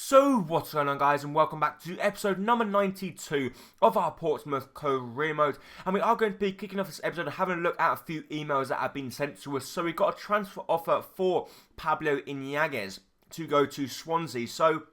So what's going on, guys, and welcome back to episode number 92 of our Portsmouth career mode. And we are going to be kicking off this episode having a look at a few emails that have been sent to us. So we got a transfer offer for Pablo Iñiguez to go to Swansea. So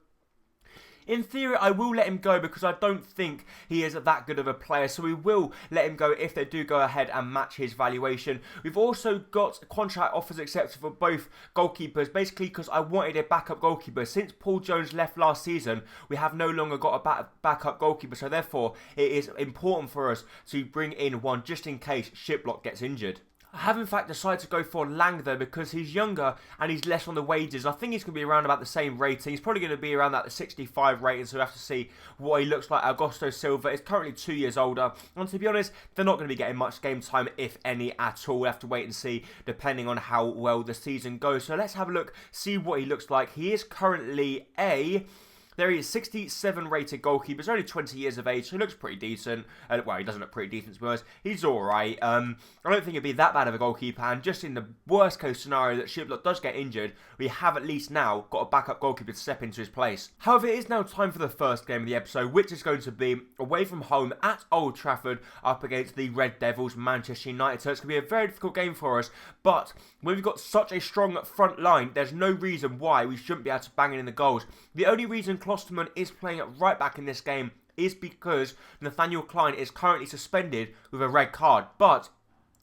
in theory, I will let him go because I don't think he is that good of a player. So we will let him go if they do go ahead and match his valuation. We've also got contract offers accepted for both goalkeepers, basically because I wanted a backup goalkeeper. Since Paul Jones left last season, we have no longer got a backup goalkeeper. So therefore, it is important for us to bring in one just in case Shiplock gets injured. I have in fact decided to go for Lang though because he's younger and he's less on the wages. I think he's going to be around about the same rating. He's probably going to be around that 65 rating, so we'll have to see what he looks like. Augusto Silva is currently 2 years older, and to be honest, they're not going to be getting much game time, if any at all. We'll have to wait and see depending on how well the season goes. So let's have a look, see what he looks like. He is currently There he is, 67 rated goalkeeper. He's only 20 years of age, so he looks pretty decent. Well, he doesn't look pretty decent to be honest. He's alright. I don't think he'd be that bad of a goalkeeper. And just in the worst case scenario that Shiplock does get injured, we have at least now got a backup goalkeeper to step into his place. However, it is now time for the first game of the episode, which is going to be away from home at Old Trafford up against the Red Devils, Manchester United. So it's going to be a very difficult game for us. But when we've got such a strong front line, there's no reason why we shouldn't be able to bang in the goals. The only reason Klosterman is playing at right back in this game is because Nathaniel Klein is currently suspended with a red card, but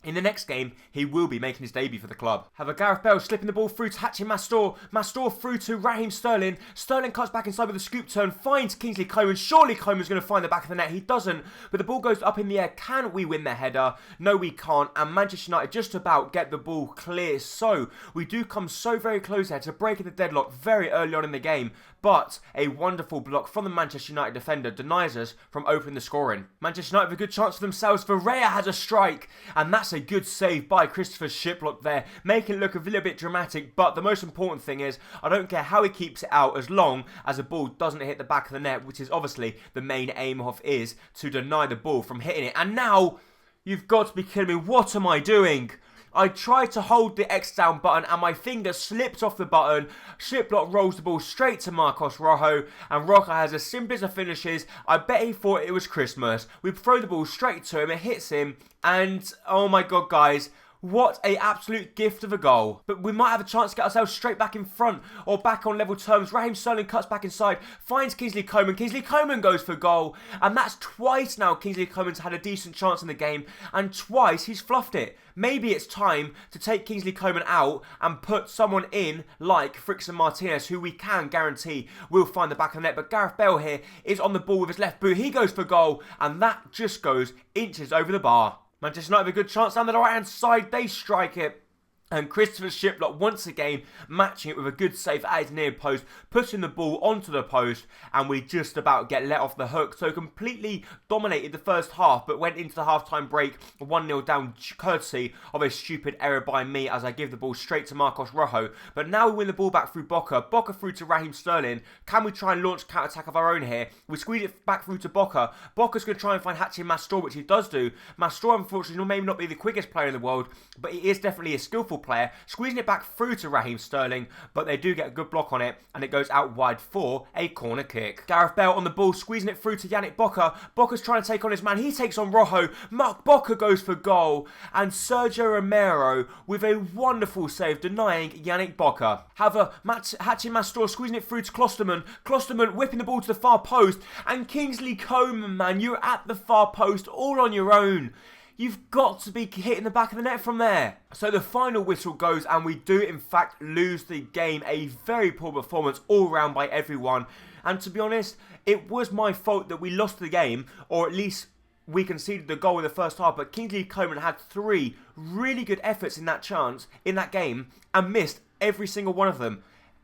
in the next game, he will be making his debut for the club. Have a Gareth Bale slipping the ball through to Hatchin Mastor through to Raheem Sterling. Sterling cuts back inside with a scoop turn, finds Kingsley Coman. Surely Coman's going to find the back of the net. He doesn't, but the ball goes up in the air. Can we win the header? No, we can't. And Manchester United just about get the ball clear. So we do come so very close there to breaking the deadlock very early on in the game. But a wonderful block from the Manchester United defender denies us from opening the scoring. Manchester United have a good chance for themselves. Varela has a strike, and that's a good save by Christopher Shiplock there, making it look a little bit dramatic. But the most important thing is, I don't care how he keeps it out as long as the ball doesn't hit the back of the net, which is obviously the main aim of is to deny the ball from hitting it. And now, you've got to be kidding me. What am I doing? I tried to hold the X down button and my finger slipped off the button. Shiplock rolls the ball straight to Marcos Rojo, and Rojo has as simple as it finishes. I bet he thought it was Christmas. We throw the ball straight to him, it hits him, and oh my god, guys, what a absolute gift of a goal. But we might have a chance to get ourselves straight back in front or back on level terms. Raheem Sterling cuts back inside, finds Kingsley Coman. Kingsley Coman goes for goal. And that's twice now Kingsley Coman's had a decent chance in the game. And twice he's fluffed it. Maybe it's time to take Kingsley Coman out and put someone in like Frickson Martinez, who we can guarantee will find the back of the net. But Gareth Bale here is on the ball with his left boot. He goes for goal. And that just goes inches over the bar. Manchester United have a good chance down the right-hand side. They strike it. And Christopher Shiplock once again matching it with a good save at his near post, putting the ball onto the post, and we just about get let off the hook. So completely dominated the first half, but went into the half-time break 1-0 down courtesy of a stupid error by me as I give the ball straight to Marcos Rojo. But now we win the ball back through Boca. Boca through to Raheem Sterling. Can we try and launch counter-attack of our own here? We squeeze it back through to Boca. Boca's going to try and find Hatchin Mastor, which he does do. Mastor, unfortunately, may not be the quickest player in the world, but he is definitely a skillful player, squeezing it back through to Raheem Sterling, but they do get a good block on it, and it goes out wide for a corner kick. Gareth Bale on the ball, squeezing it through to Yannick Boca. Boca's trying to take on his man. He takes on Rojo. Mark Boca goes for goal, and Sergio Romero with a wonderful save, denying Yannick Boca. However, Hatchin Mastor squeezing it through to Klosterman. Klosterman whipping the ball to the far post, and Kingsley Coman, man, you're at the far post all on your own. You've got to be hitting the back of the net from there. So the final whistle goes, and we do in fact lose the game. A very poor performance all round by everyone. And to be honest, it was my fault that we lost the game, or at least we conceded the goal in the first half. But Kingsley Coman had 3 really good efforts in that game, and missed every single one of them.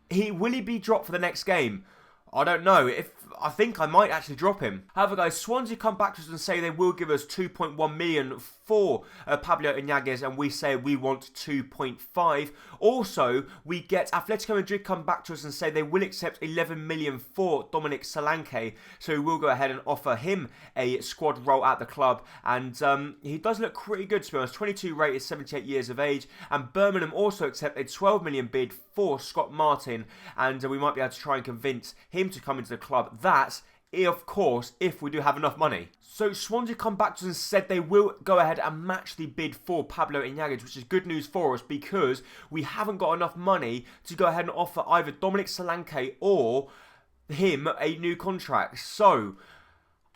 Will he be dropped for the next game? I don't know. If I think I might actually drop him. However, guys, Swansea come back to us and say they will give us 2.1 million for Pablo Iñiguez, and we say we want 2.5. Also, we get Atletico Madrid come back to us and say they will accept 11 million for Dominic Solanke, so we will go ahead and offer him a squad role at the club, and he does look pretty good, to be honest. 22 rated, 78 years of age. And Birmingham also accept a 12 million bid for Scott Martin, and we might be able to try and convince him to come into the club. That's, of course, if we do have enough money. So Swansea come back to us and said they will go ahead and match the bid for Pablo Iñiguez, which is good news for us because we haven't got enough money to go ahead and offer either Dominic Solanke or him a new contract. So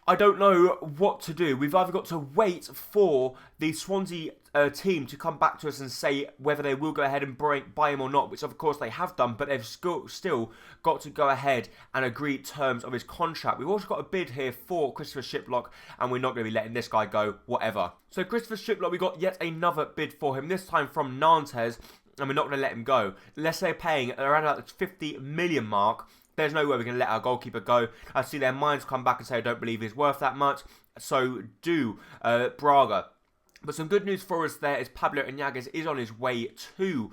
I don't know what to do. We've either got to wait for the Swansea team to come back to us and say whether they will go ahead and buy him or not, which of course they have done, but they've still got to go ahead and agree terms of his contract. We've also got a bid here for Christopher Shiplock, and we're not going to be letting this guy go, whatever. So Christopher Shiplock, we got yet another bid for him, this time from Nantes, and we're not going to let him go. Unless they're paying around about the 50 million mark, there's no way we're going to let our goalkeeper go. I see their minds come back and say I don't believe he's worth that much. So do Braga. But some good news for us there is Pablo Iñiguez is on his way to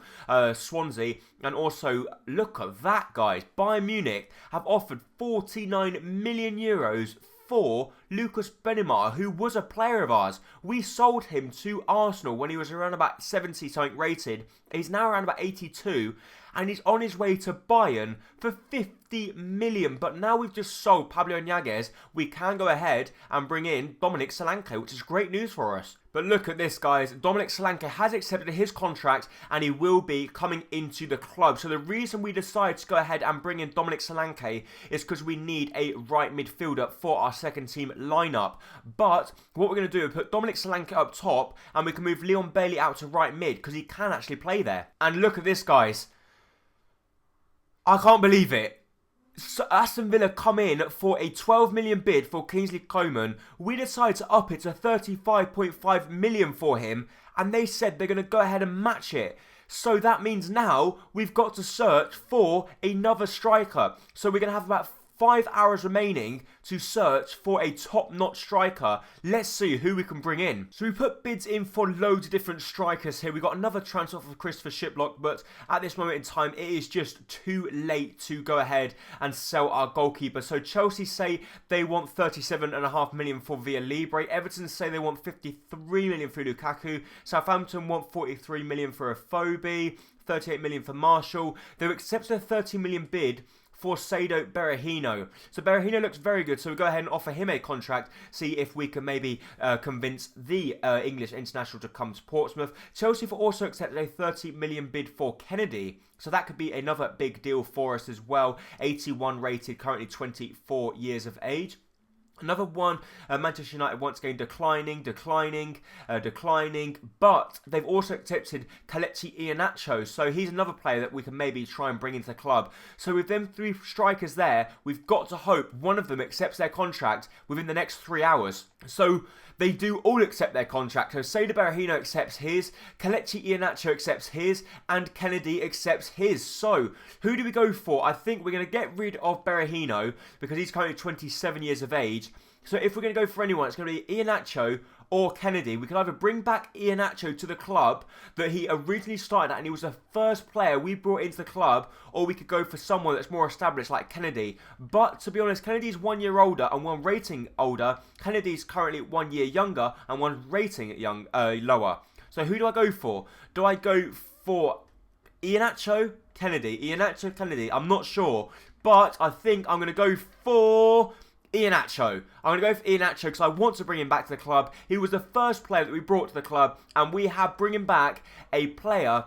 Swansea. And also, look at that, guys. Bayern Munich have offered 49 million euros for Lucas Benimar, who was a player of ours. We sold him to Arsenal when he was around about 70 something rated. He's now around about 82. And he's on his way to Bayern for 50 million. But now we've just sold Pablo Iñiguez, we can go ahead and bring in Dominic Solanke, which is great news for us. But look at this, guys. Dominic Solanke has accepted his contract and he will be coming into the club. So the reason we decided to go ahead and bring in Dominic Solanke is because we need a right midfielder for our second team lineup. But what we're going to do is put Dominic Solanke up top and we can move Leon Bailey out to right mid because he can actually play there. And look at this, guys. I can't believe it. So Aston Villa come in for a 12 million bid for Kingsley Coman. We decided to up it to 35.5 million for him, and they said they're going to go ahead and match it. So that means now we've got to search for another striker. So we're going to have about 5 hours remaining to search for a top-notch striker. Let's see who we can bring in. So we put bids in for loads of different strikers here. We got another transfer for Christopher Shiplock, but at this moment in time, it is just too late to go ahead and sell our goalkeeper. So Chelsea say they want 37.5 million for Villa Libre. Everton say they want 53 million for Lukaku. Southampton want 43 million for Afobe, 38 million for Marshall. They've accepted a 30 million bid for Saido Berahino. So Berahino looks very good, so we'll go ahead and offer him a contract, see if we can maybe convince the English international to come to Portsmouth. Chelsea have also accepted a 30 million bid for Kennedy, so that could be another big deal for us as well. 81 rated, currently 24 years of age. Another one, Manchester United once again declining, but they've also accepted Kelechi Iheanacho, so he's another player that we can maybe try and bring into the club. So with them three strikers there, we've got to hope one of them accepts their contract within the next 3 hours. So they do all accept their contract. So Saido Berahino accepts his, Kelechi Iheanacho accepts his, and Kennedy accepts his. So who do we go for? I think we're going to get rid of Berahino because he's currently 27 years of age. So if we're going to go for anyone, it's going to be Iheanacho or Kennedy. We can either bring back Iheanacho to the club that he originally started at and he was the first player we brought into the club, or we could go for someone that's more established like Kennedy. But to be honest, Kennedy's 1 year older and one rating older. Kennedy's currently 1 year younger and one rating lower. So who do I go for? Do I go for Iheanacho, Kennedy? Iheanacho, Kennedy? I'm not sure. But I think I'm going to go for Iheanacho. I'm going to go for Iheanacho because I want to bring him back to the club. He was the first player that we brought to the club, and we have bringing back a player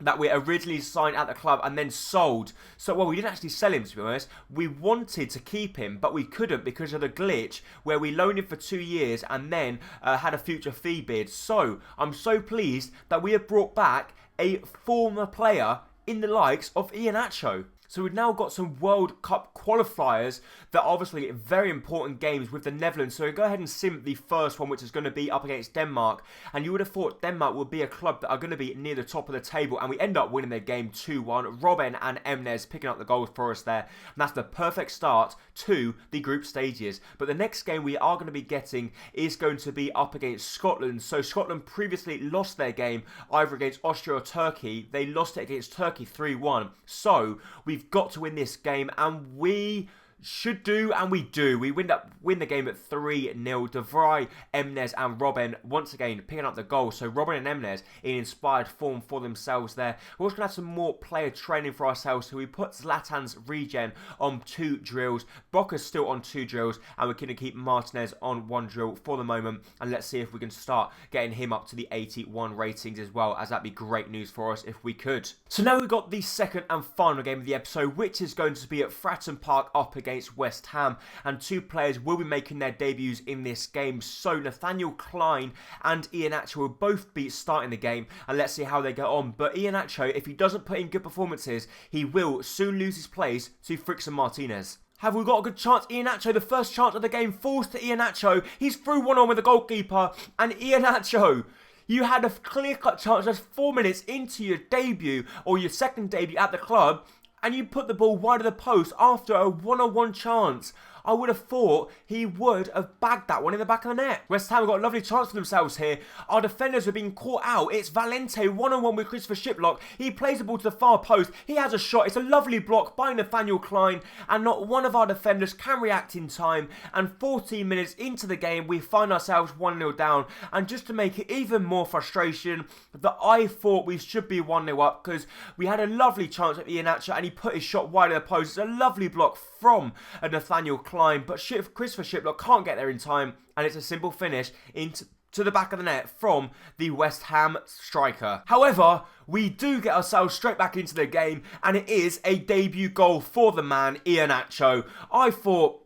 that we originally signed at the club and then sold. So, well, we didn't actually sell him, to be honest. We wanted to keep him, but we couldn't because of the glitch where we loaned him for 2 years and then had a future fee bid. So, I'm so pleased that we have brought back a former player in the likes of Iheanacho. So we've now got some World Cup qualifiers that are obviously very important games with the Netherlands. So we go ahead and sim the first one, which is going to be up against Denmark. And you would have thought Denmark would be a club that are going to be near the top of the table. And we end up winning their game 2-1. Robben and Emnes picking up the goals for us there. And that's the perfect start to the group stages. But the next game we are going to be getting is going to be up against Scotland. So Scotland previously lost their game either against Austria or Turkey. They lost it against Turkey 3-1. So we've got to win this game, and we should do, and we do. We win the game at 3-0. De Vrij, Emnes and Robben once again picking up the goal. So Robben and Emnes in inspired form for themselves there. We're also going to have some more player training for ourselves. So we put Zlatan's regen on 2 drills. Bocca's still on 2 drills. And we're going to keep Martinez on 1 drill for the moment. And let's see if we can start getting him up to the 81 ratings as well, as that'd be great news for us if we could. So now we've got the second and final game of the episode, which is going to be at Fratton Park up against West Ham, and 2 players will be making their debuts in this game. So Nathaniel Klein and IHEANACHO will both be starting the game, and let's see how they get on. But IHEANACHO, if he doesn't put in good performances, he will soon lose his place to Frickson Martinez. Have we got a good chance? IHEANACHO, the first chance of the game, falls to IHEANACHO. He's through 1-on with the goalkeeper, and IHEANACHO, you had a clear-cut chance just 4 minutes into your debut, or your second debut at the club, and you put the ball wide of the post after a 1-on-1 chance. I would have thought he would have bagged that one in the back of the net. West Ham have got a lovely chance for themselves here. Our defenders are being caught out. It's Valente 1-on-1 with Christopher Shiplock. He plays the ball to the far post. He has a shot. It's a lovely block by Nathaniel Klein. And not one of our defenders can react in time. And 14 minutes into the game, we find ourselves 1-0 down. And just to make it even more frustration, that I thought we should be 1-0 up, because we had a lovely chance at IHEANACHO and he put his shot wide of the post. It's a lovely block from Nathaniel Klein, but Christopher Shiplock can't get there in time, and it's a simple finish into the back of the net from the West Ham striker. However, we do get ourselves straight back into the game, and it is a debut goal for the man, IHEANACHO. I thought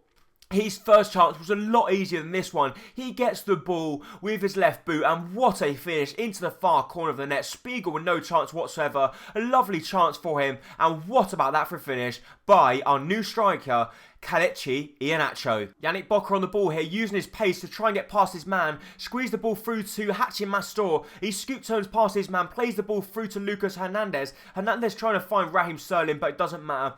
his first chance was a lot easier than this one. He gets the ball with his left boot, and what a finish into the far corner of the net. Spiegel with no chance whatsoever. A lovely chance for him, and what about that for a finish by our new striker, Kelechi Iheanacho. Yannick Bocca on the ball here, using his pace to try and get past his man. Squeeze the ball through to Hachin Mastor. He scoop turns past his man, plays the ball through to Lucas Hernandez. Hernandez trying to find Raheem Sterling, but it doesn't matter,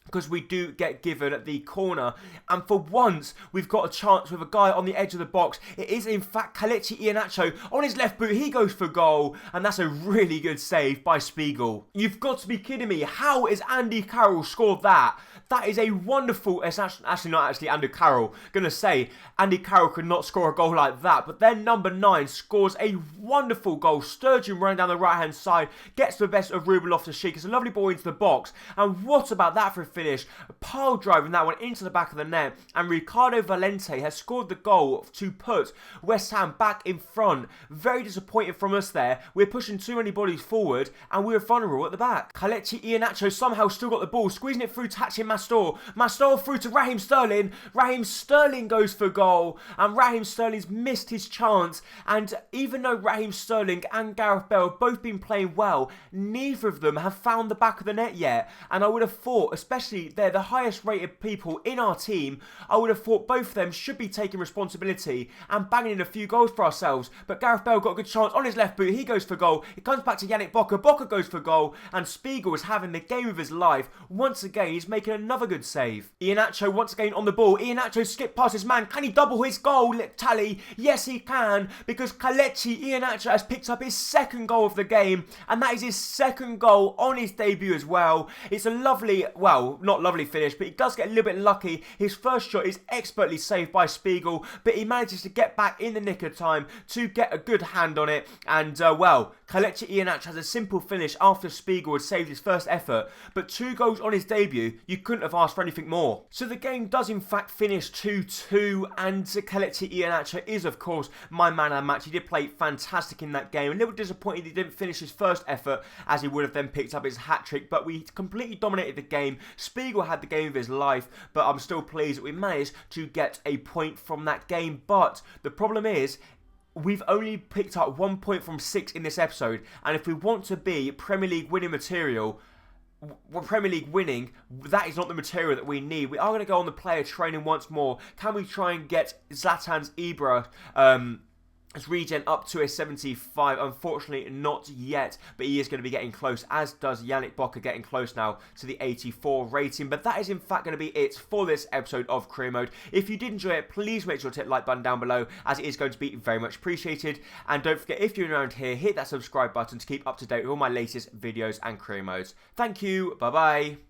because we do get given the corner. And for once, we've got a chance with a guy on the edge of the box. It is, in fact, Kelechi Iheanacho. On his left boot, he goes for goal. And that's a really good save by Spiegel. You've got to be kidding me. How is Andy Carroll scored that? That is a wonderful... It's actually not actually Andy Carroll. Gonna say, Andy Carroll could not score a goal like that. But then number 9 scores a wonderful goal. Sturgeon running down the right-hand side. Gets the best of Ruben Loftus-Cheek. It's a lovely ball into the box. And what about that for a finish? A pile driving that one into the back of the net, and Ricardo Valente has scored the goal to put West Ham back in front. Very disappointing from us there. We're pushing too many bodies forward, and we're vulnerable at the back. Kelechi Iheanacho somehow still got the ball, squeezing it through to Hachin Mastor. Mastor through to Raheem Sterling. Raheem Sterling goes for goal, and Raheem Sterling's missed his chance. And even though Raheem Sterling and Gareth Bale have both been playing well, neither of them have found the back of the net yet. And I would have thought, especially they're the highest rated people in our team, I would have thought both of them should be taking responsibility and banging in a few goals for ourselves. But Gareth Bale got a good chance on his left boot. He goes for goal. It comes back to Yannick Bocca. Bocca goes for goal. And Spiegel is having the game of his life. Once again, he's making another good save. Iheanacho once again on the ball. Iheanacho skipped past his man. Can he double his goal tally? Yes, he can, because Kelechi Iheanacho has picked up his second goal of the game. And that is his second goal on his debut as well. It's a lovely, well, not lovely finish, but he does get a little bit lucky. His first shot is expertly saved by Spiegel, but he manages to get back in the nick of time to get a good hand on it. And well, Kelechi Iheanacho has a simple finish after Spiegel had saved his first effort, but 2 goals on his debut, you couldn't have asked for anything more. So the game does in fact finish 2-2, and Kelechi Iheanacho is of course my man of the match. He did play fantastic in that game. A little disappointed he didn't finish his first effort, as he would have then picked up his hat-trick, but we completely dominated the game. Spiegel had the game of his life, but I'm still pleased that we managed to get a point from that game. But the problem is, we've only picked up 1 point from 6 in this episode, and if we want to be Premier League winning material, Premier League winning, that is not the material that we need. We are going to go on the player training once more. Can we try and get Zlatan's Ibra his regen up to a 75? Unfortunately, not yet, but he is going to be getting close, as does Yannick Bocker, getting close now to the 84 rating. But that is in fact going to be it for this episode of Career Mode. If you did enjoy it, please make sure to hit the like button down below, as it is going to be very much appreciated. And don't forget, if you're around here, hit that subscribe button to keep up to date with all my latest videos and career modes. Thank you, bye bye.